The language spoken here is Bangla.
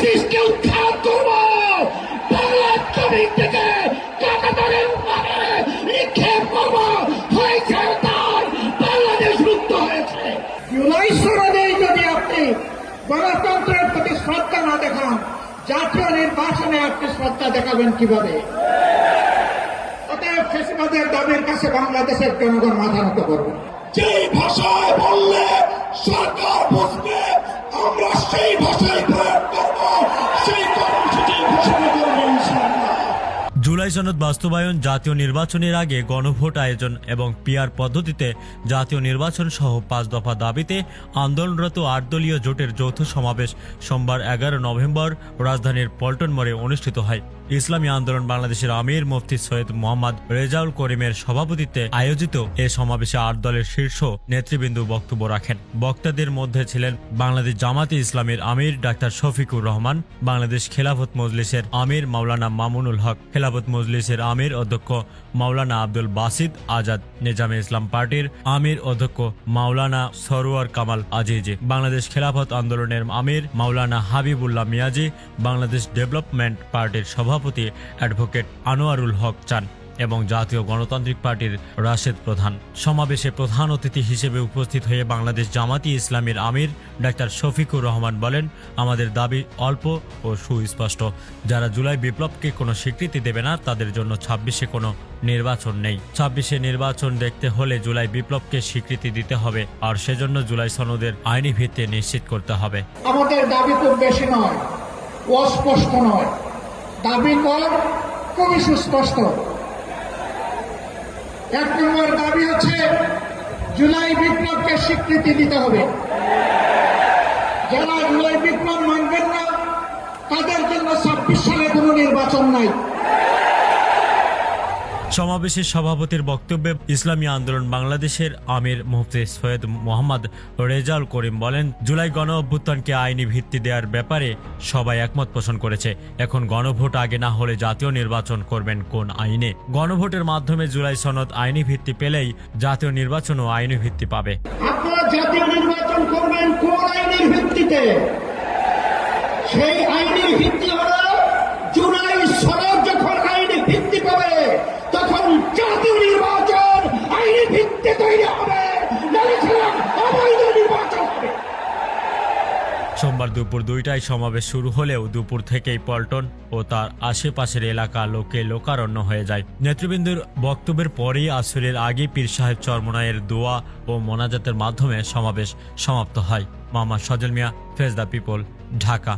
ফ্যাসিস্টকে উৎখাত করবো। বাংলার জমি থেকে কাঁটাতারের উপরে নিক্ষেপ করবো। হয়েছে তার, বাংলাদেশ মুক্ত হয়েছে। জুলাই সনদেই যদি আপনি গণতন্ত্রের প্রতি শ্রদ্ধা না দেখান, জাতীয় নির্বাচনে আপনি শ্রদ্ধা দেখাবেন কিভাবে? অতএব ফ্যাসিবাদের দাবির কাছে বাংলাদেশের জনগণ মাথা নত করবে। যে ভাষায় বললে সরকার বুঝবে, আমরা সেই ভাষায় প্রয়োগ করবো, সেই কর্মসূচি ঘোষণা করবো ইনশাআল্লাহ। জুলাই সনদ বাস্তবায়ন, জাতীয় নির্বাচনের আগে গণভোট আয়োজন এবং পিআর পদ্ধতিতে জাতীয় নির্বাচন সহ 5 দফা দাবিতে আন্দোলনরত 8 দলীয় জোটের যৌথ সমাবেশ সোমবার 11 নভেম্বর রাজধানীর পল্টন মোড়ে অনুষ্ঠিত হয়। ইসলামী আন্দোলন বাংলাদেশের আমির মুফতি সৈয়দ মোহাম্মদ রেজাউল করিমের সভাপতিত্বে আয়োজিত এ সমাবেশে 8 দলের শীর্ষ নেতৃবৃন্দ বক্তব্য রাখেন। বক্তাদের মধ্যে ছিলেন বাংলাদেশ জামাতে ইসলামীর আমির ডাক্তার শফিকুর রহমান, বাংলাদেশ খেলাফত মজলিসের আমির মাওলানা মামুনুল হক, খেলাফত মজলিসের আমির অধ্যক্ষ মাওলানা আব্দুল বাসিদ আজাদ, নিজামে ইসলাম পার্টির আমির অধ্যক্ষ মাওলানা সরোয়ার কামাল আজিজি, বাংলাদেশ খেলাফত আন্দোলনের আমির মাওলানা হাবিবুল্লাহ মিয়াজি, বাংলাদেশ ডেভেলপমেন্ট পার্টির সভাপতি অ্যাডভোকেট আনোয়ারুল হক চান এবং জাতীয় গণতান্ত্রিক পার্টির রাশেদ প্রধান। সমাবেশে প্রধান অতিথি হিসেবে উপস্থিত হয়ে বাংলাদেশ জামাতি ইসলামীর আমির ডাক্তার শফিকুর রহমান বলেন, আমাদের দাবি অল্প ও সুস্পষ্ট। যারা জুলাই বিপ্লবকে কোনো স্বীকৃতি দেবে না, তাদের জন্য 26-এ কোনো নির্বাচন নেই। 26-এ নির্বাচন দেখতে হলে জুলাই বিপ্লবকে স্বীকৃতি দিতে হবে, আর সেজন্য জুলাই সনদের আইনি ভিত্তি নিশ্চিত করতে হবে। আমাদের দাবি খুব বেশি নয়, অস্পষ্ট নয়, দাবি খুবই সুস্পষ্ট। 1 নম্বর দাবি হচ্ছে জুলাই বিপ্লবকে স্বীকৃতি দিতে হবে। যারা জুলাই বিপ্লব মানবেন না, তাদের জন্য 26 সালে কোনো নির্বাচন নাই। সমাবেশের সভাপতির বক্তব্যে ইসলামী আন্দোলন বাংলাদেশের আমির মুফতি সৈয়দ মোহাম্মদ রেজাউল করিম বলেন, জুলাই গণ অভ্যুত্থানকে আইনি ভিত্তি দেওয়ার ব্যাপারে সবাই একমত পোষণ করেছে। এখন গণভোট আগে না হলে জাতীয় নির্বাচন করবেন কোন আইনে? গণভোটের মাধ্যমে জুলাই সনদ আইনি ভিত্তি পেলেই জাতীয় নির্বাচনও আইনি ভিত্তি পাবে। আপনারা জাতীয় নির্বাচন করবেন কোন আইনের ভিত্তিতে? সেই আইনের ভিত্তি হলো জুলাই সনদ যখন আইনি ভিত্তি পাবে, তখন জাতীয় নির্বাচন আইনি ভিত্তি তৈরি হবে, অবৈধ নির্বাচন হবে। সোমবার দুপুর 2টায় সমাবেশ শুরু হলেও দুপুর থেকেই পল্টন ও তার আশেপাশের এলাকা লোকে লোকারণ্য হয়ে যায়। নেতৃবৃন্দের বক্তব্যের পরেই আসরের আগে পীর সাহেব চরমনায়ের দোয়া ও মোনাজাতের মাধ্যমে সমাবেশ সমাপ্ত হয়। মোহাম্মদ সজল মিয়া, ফেজ দ্য পিপল, ঢাকা।